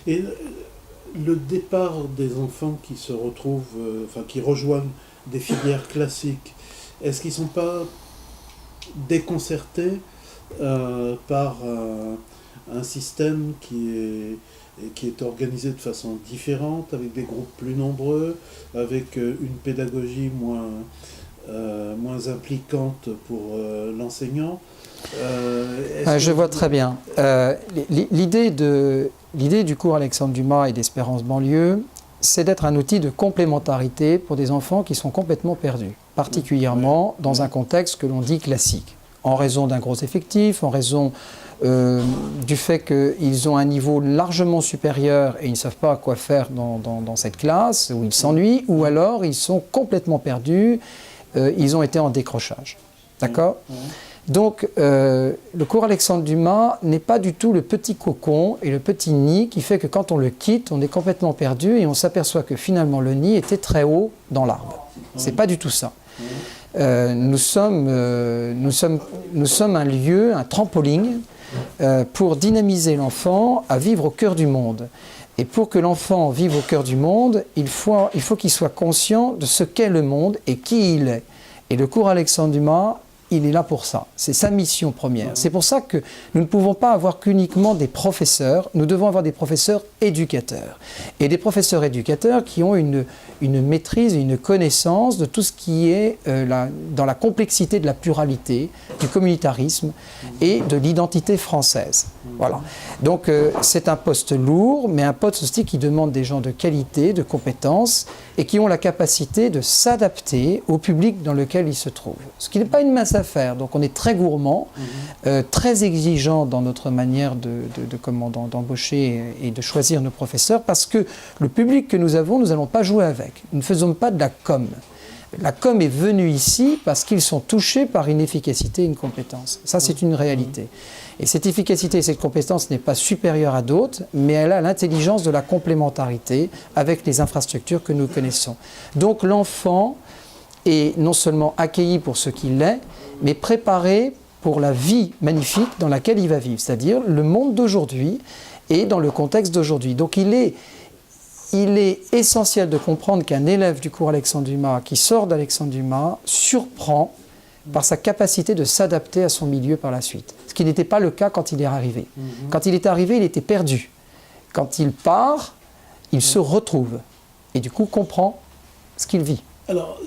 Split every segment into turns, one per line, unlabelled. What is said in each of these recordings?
Et le départ des enfants qui se retrouvent, qui rejoignent des filières classiques, est-ce qu'ils ne sont pas déconcertés par un système qui est organisé de façon différente, avec des groupes plus nombreux, avec une pédagogie moins impliquante pour l'enseignant?
Je vois très bien. L'idée du cours Alexandre Dumas et d'Espérance banlieue, c'est d'être un outil de complémentarité pour des enfants qui sont complètement perdus, particulièrement dans un contexte que l'on dit classique, en raison d'un gros effectif, en raison du fait qu'ils ont un niveau largement supérieur et ils ne savent pas quoi faire dans cette classe, où ils s'ennuient, ou alors ils sont complètement perdus, ils ont été en décrochage. D'accord ? Donc, le cours Alexandre Dumas n'est pas du tout le petit cocon et le petit nid qui fait que quand on le quitte, on est complètement perdu et on s'aperçoit que finalement le nid était très haut dans l'arbre. C'est pas du tout ça. Nous sommes un lieu, un trampoline pour dynamiser l'enfant à vivre au cœur du monde. Et pour que l'enfant vive au cœur du monde, il faut qu'il soit conscient de ce qu'est le monde et qui il est. Et le cours Alexandre Dumas, il est là pour ça. C'est sa mission première. C'est pour ça que nous ne pouvons pas avoir qu'uniquement des professeurs. Nous devons avoir des professeurs éducateurs. Et des professeurs éducateurs qui ont une maîtrise, une connaissance de tout ce qui est dans la complexité de la pluralité, du communautarisme et de l'identité française. Voilà. Donc c'est un poste lourd, mais un poste aussi qui demande des gens de qualité, de compétences et qui ont la capacité de s'adapter au public dans lequel ils se trouvent. Ce qui n'est pas une mince affaire. Donc on est très gourmand, très exigeant dans notre manière d'embaucher et de choisir nos professeurs, parce que le public que nous avons, nous n'allons pas jouer avec. Nous ne faisons pas de la com. La com est venue ici parce qu'ils sont touchés par une efficacité et une compétence. Ça, c'est une réalité. Et cette efficacité et cette compétence n'est pas supérieure à d'autres, mais elle a l'intelligence de la complémentarité avec les infrastructures que nous connaissons. Donc l'enfant est non seulement accueilli pour ce qu'il est, mais préparé pour la vie magnifique dans laquelle il va vivre, c'est-à-dire le monde d'aujourd'hui et dans le contexte d'aujourd'hui. Donc il est essentiel de comprendre qu'un élève du cours Alexandre Dumas qui sort d'Alexandre Dumas surprend par sa capacité de s'adapter à son milieu par la suite. Ce qui n'était pas le cas quand il est arrivé. Quand il est arrivé, il était perdu. Quand il part, il se retrouve et du coup comprend ce qu'il vit.
Alors,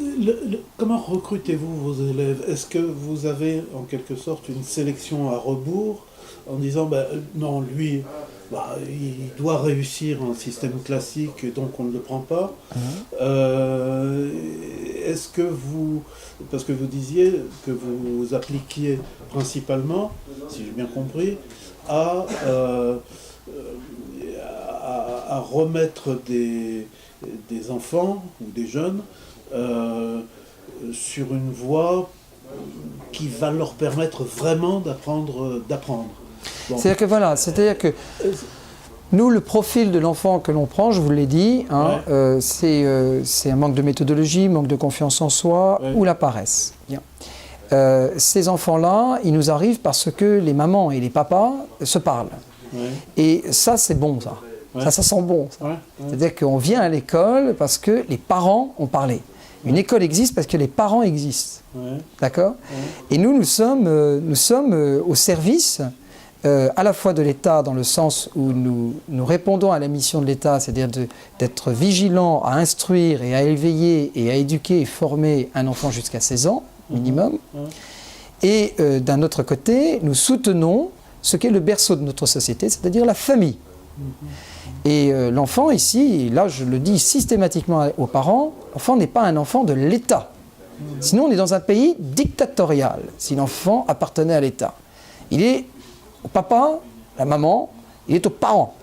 comment recrutez-vous vos élèves? Est-ce que vous avez en quelque sorte une sélection à rebours en disant non, lui, il doit réussir un système classique, donc on ne le prend pas. Est-ce que parce que vous disiez que vous appliquiez principalement, si j'ai bien compris, à remettre des enfants ou des jeunes sur une voie qui va leur permettre vraiment d'apprendre. Bon.
C'est-à-dire que nous, le profil de l'enfant que l'on prend, je vous l'ai dit, c'est un manque de méthodologie, manque de confiance en soi ou la paresse. Bien. Ces enfants-là, ils nous arrivent parce que les mamans et les papas se parlent. Et ça, c'est bon, ça. Ça sent bon. C'est-à-dire qu'on vient à l'école parce que les parents ont parlé. Une école existe parce que les parents existent. D'accord ? Et nous sommes au service à la fois de l'État, dans le sens où nous répondons à la mission de l'État, c'est-à-dire d'être vigilant à instruire et à éveiller et à éduquer et former un enfant jusqu'à 16 ans, minimum. Et d'un autre côté, nous soutenons ce qu'est le berceau de notre société, c'est-à-dire la famille. Et l'enfant ici, et là je le dis systématiquement aux parents, l'enfant n'est pas un enfant de l'État. Sinon on est dans un pays dictatorial, si l'enfant appartenait à l'État. Il est au papa, la maman, il est aux parents,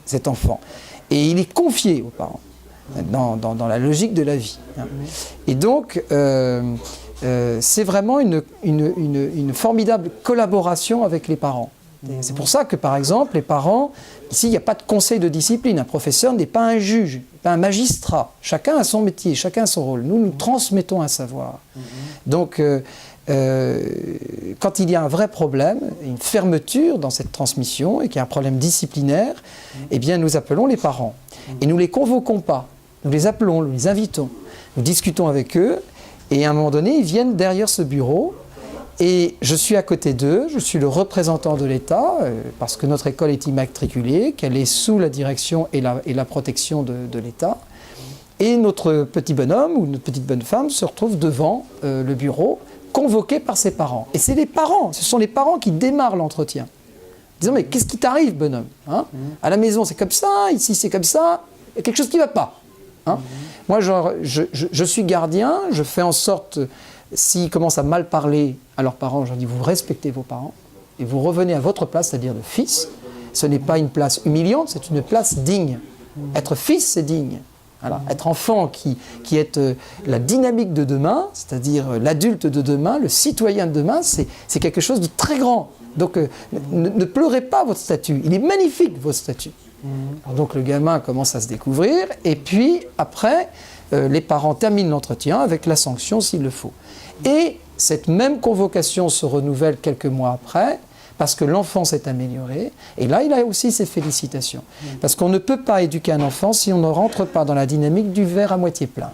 cet enfant. Et il est confié aux parents, dans la logique de la vie. Et donc, c'est vraiment une formidable collaboration avec les parents. C'est pour ça que, par exemple, les parents, ici, il n'y a pas de conseil de discipline. Un professeur n'est pas un juge, pas un magistrat. Chacun a son métier, chacun a son rôle. Nous transmettons un savoir. Donc, quand il y a un vrai problème, une fermeture dans cette transmission et qu'il y a un problème disciplinaire, eh bien nous appelons les parents. Et nous ne les convoquons pas, nous les appelons, nous les invitons, nous discutons avec eux et à un moment donné, ils viennent derrière ce bureau et je suis à côté d'eux, je suis le représentant de l'État parce que notre école est immatriculée, qu'elle est sous la direction et la protection de l'État. Et notre petit bonhomme ou notre petite bonne femme se retrouve devant le bureau, convoqué par ses parents. Et c'est les parents, ce sont les parents qui démarrent l'entretien. Disant, mais qu'est-ce qui t'arrive, bonhomme, hein? À la maison, c'est comme ça, ici, c'est comme ça, il y a quelque chose qui ne va pas. Hein? Moi, je suis gardien, je fais en sorte, s'ils commencent à mal parler à leurs parents, je leur dis, vous respectez vos parents, et vous revenez à votre place, c'est-à-dire de fils. Ce n'est pas une place humiliante, c'est une place digne. Être fils, c'est digne. Voilà. Être enfant qui est la dynamique de demain, c'est-à-dire l'adulte de demain, le citoyen de demain, c'est quelque chose de très grand. Donc ne pleurez pas votre statut, il est magnifique votre statut. Alors, donc le gamin commence à se découvrir et puis après les parents terminent l'entretien avec la sanction s'il le faut. Et cette même convocation se renouvelle quelques mois après parce que l'enfant s'est amélioré, et là il a aussi ses félicitations. Parce qu'on ne peut pas éduquer un enfant si on ne rentre pas dans la dynamique du verre à moitié plein.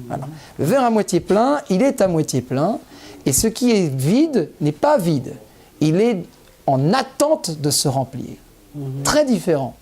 Voilà. Le verre à moitié plein, il est à moitié plein, et ce qui est vide n'est pas vide. Il est en attente de se remplir. Très différent.